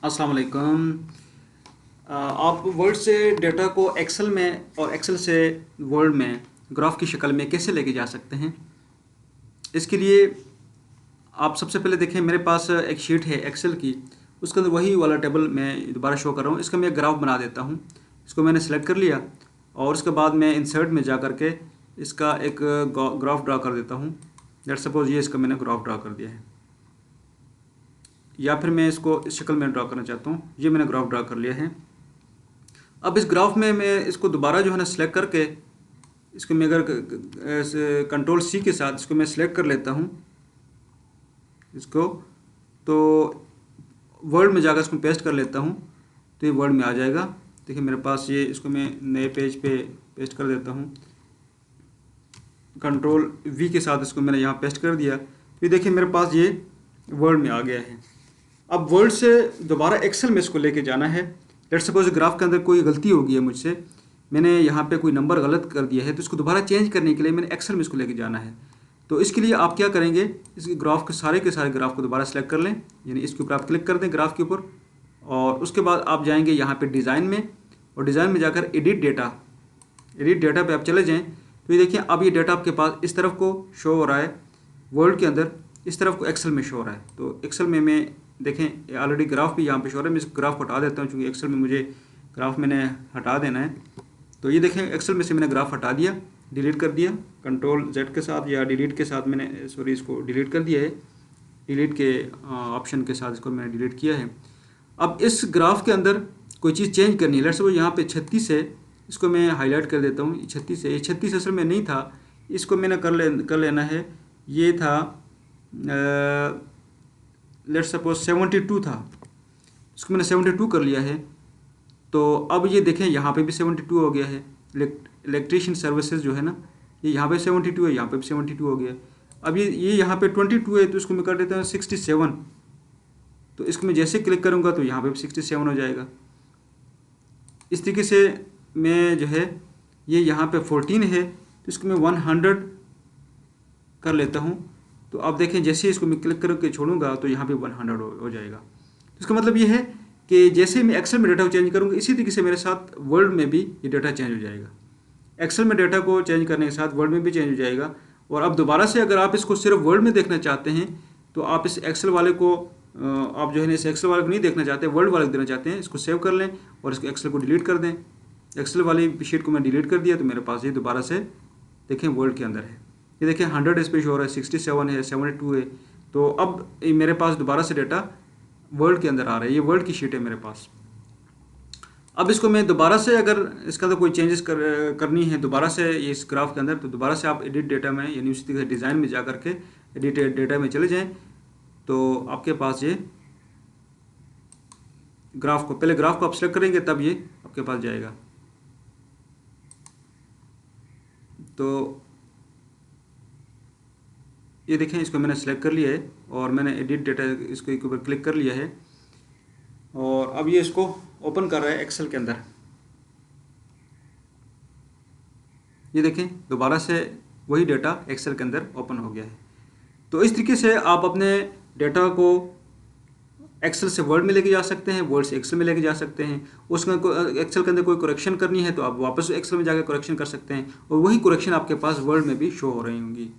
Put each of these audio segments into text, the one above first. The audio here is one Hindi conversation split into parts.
अस्सलाम वालेकुम। आप वर्ड से डेटा को एक्सेल में और एक्सेल से वर्ड में ग्राफ की शक्ल में कैसे लेके जा सकते हैं। इसके लिए आप सबसे पहले देखें, मेरे पास एक शीट है एक्सेल की, उसके अंदर वही वाला टेबल मैं दोबारा शो कर रहा हूँ। इसका मैं एक ग्राफ बना देता हूँ। इसको मैंने सेलेक्ट कर लिया और उसके बाद मैं इंसर्ट में जा कर के इसका एक ग्राफ ड्रा कर देता हूँ। लेट्स सपोज ये इसका मैंने ग्राफ ड्रा कर दिया है, या फिर मैं इसको इस शक्ल में ड्रा करना चाहता हूँ। ये मैंने ग्राफ ड्रा कर लिया है। अब इस ग्राफ में मैं इसको दोबारा जो है ना सिलेक्ट करके इसको मैं अगर कंट्रोल सी के साथ इसको मैं सिलेक्ट कर लेता हूँ इसको, तो वर्ड में जाकर इसको पेस्ट कर लेता हूँ तो ये वर्ड में आ जाएगा। देखिए मेरे पास ये, इसको मैं नए पेज पे पेस्ट कर देता हूँ। कंट्रोल वी के साथ इसको मैंने यहाँ पेस्ट कर दिया तो ये देखिए मेरे पास ये वर्ड में आ गया है। अब वर्ड से दोबारा एक्सेल में इसको लेके जाना है। लेट्स सपोज ग्राफ के अंदर कोई गलती हो गई है मुझसे, मैंने यहाँ पे कोई नंबर गलत कर दिया है, तो इसको दोबारा चेंज करने के लिए मैंने एक्सेल में इसको लेके जाना है। तो इसके लिए आप क्या करेंगे, इस ग्राफ के सारे ग्राफ को दोबारा सेलेक्ट कर लें, यानी इसके ऊपर आप क्लिक कर दें ग्राफ के ऊपर, और उसके बाद आप जाएंगे यहाँ पे डिज़ाइन में, और डिज़ाइन में जाकर एडिट डेटा पे आप चले जाएँ तो ये देखिए अब ये डेटा आपके पास इस तरफ को शो हो रहा है वर्ड के अंदर, इस तरफ को एक्सेल में शो हो रहा है। तो एक्सेल में मैं देखें ऑलरेडी ग्राफ भी यहाँ पे शो हो रहा है। मैं इस ग्राफ को हटा देता हूँ क्योंकि एक्सेल में मुझे ग्राफ मैंने हटा देना है। तो ये देखें एक्सेल में से मैंने ग्राफ हटा दिया, डिलीट कर दिया कंट्रोल जेड के साथ, या डिलीट के साथ मैंने इसको डिलीट कर दिया है। डिलीट के ऑप्शन के साथ इसको मैंने डिलीट किया है। अब इस ग्राफ के अंदर कोई चीज़ चेंज करनी है। लेट्स सपोज यहाँ पे 36 है, इसको मैं हाईलाइट कर देता हूँ। 36 है, ये 36 असल में नहीं था, इसको मैंने कर लेना है। ये था लेट्स सपोज 72 था, इसको मैंने 72 कर लिया है। तो अब ये देखें यहाँ पे भी 72 हो गया है। इलेक्ट्रिशियन सर्विसेज जो है ना, ये यहाँ पे 72 है, यहाँ पे भी 72 हो गया। अब ये यहाँ पे 22 है, तो इसको मैं कर देता हूँ 67। तो इसको मैं जैसे क्लिक करूँगा तो यहाँ पे भी 67 हो जाएगा। इस तरीके से मैं जो है ये यहाँ पे 14 है, तो इसको मैं 100 कर लेता हूँ। तो आप देखें जैसे इसको मैं क्लिक करके छोड़ूंगा तो यहाँ पे 100 हो जाएगा। तो इसका मतलब ये है कि जैसे मैं एक्सेल में डेटा को चेंज करूँगा, इसी तरीके से मेरे साथ वर्ड में भी ये डेटा चेंज हो जाएगा। एक्सेल में डेटा को चेंज करने के साथ वर्ड में भी चेंज हो जाएगा। और अब दोबारा से अगर आप इसको सिर्फ वर्ड में देखना चाहते हैं तो आप इस एक्सेल वाले को आप जो है इस एक्सेल वाले को नहीं देखना चाहते, वर्ड वाले को देना चाहते हैं, इसको सेव कर लें और इसको एक्सेल को डिलीट कर दें। एक्सेल वाली शीट को मैं डिलीट कर दिया तो मेरे पास ये दोबारा से देखें वर्ड के अंदर है। ये देखिए 100 इस पे शो हो रहा है, 67 है, 72 है। तो अब मेरे पास दोबारा से डेटा वर्ड के अंदर आ रहा है। ये वर्ड की शीट है मेरे पास। अब इसको मैं दोबारा से अगर इसके अंदर कोई चेंजेस करनी है दोबारा से ये इस ग्राफ के अंदर, तो दोबारा से आप एडिट डेटा में यानी उसी तरीके से डिज़ाइन में जा करके एडिट डेटा में चले जाएं तो आपके पास ये ग्राफ को, पहले ग्राफ को आप सेलेक्ट करेंगे तब ये आपके पास जाएगा। तो ये देखें इसको मैंने सेलेक्ट कर लिया है और मैंने एडिट डेटा इसको एक ऊपर क्लिक कर लिया है, और अब ये इसको ओपन कर रहा है एक्सेल के अंदर। ये देखें दोबारा से वही डेटा एक्सेल के अंदर ओपन हो गया है। तो इस तरीके से आप अपने डेटा को एक्सेल से वर्ड में लेके जा सकते हैं, वर्ड से एक्सेल में लेके जा सकते हैं। उसमें एक्सेल के अंदर कोई करेक्शन करनी है तो आप वापस एक्सेल में जाकर करेक्शन कर सकते हैं, और वही करेक्शन आपके पास वर्ड में भी शो हो रही होंगी।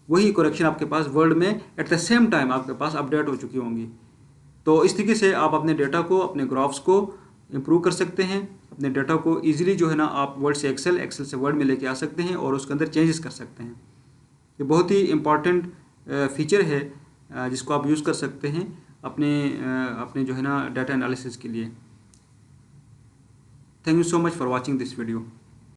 वही करेक्शन आपके पास वर्ड में एट द सेम टाइम आपके पास अपडेट हो चुकी होंगी। तो इस तरीके से आप अपने डेटा को, अपने ग्राफ्स को इम्प्रूव कर सकते हैं। अपने डेटा को ईजिली जो है ना आप वर्ड से एक्सेल, एक्सेल से वर्ड में लेके आ सकते हैं और उसके अंदर चेंजेस कर सकते हैं। ये बहुत ही इम्पॉर्टेंट फीचर है जिसको आप यूज़ कर सकते हैं अपने जो है ना डाटा एनालिसिस के लिए। Thank you so much for watching this video.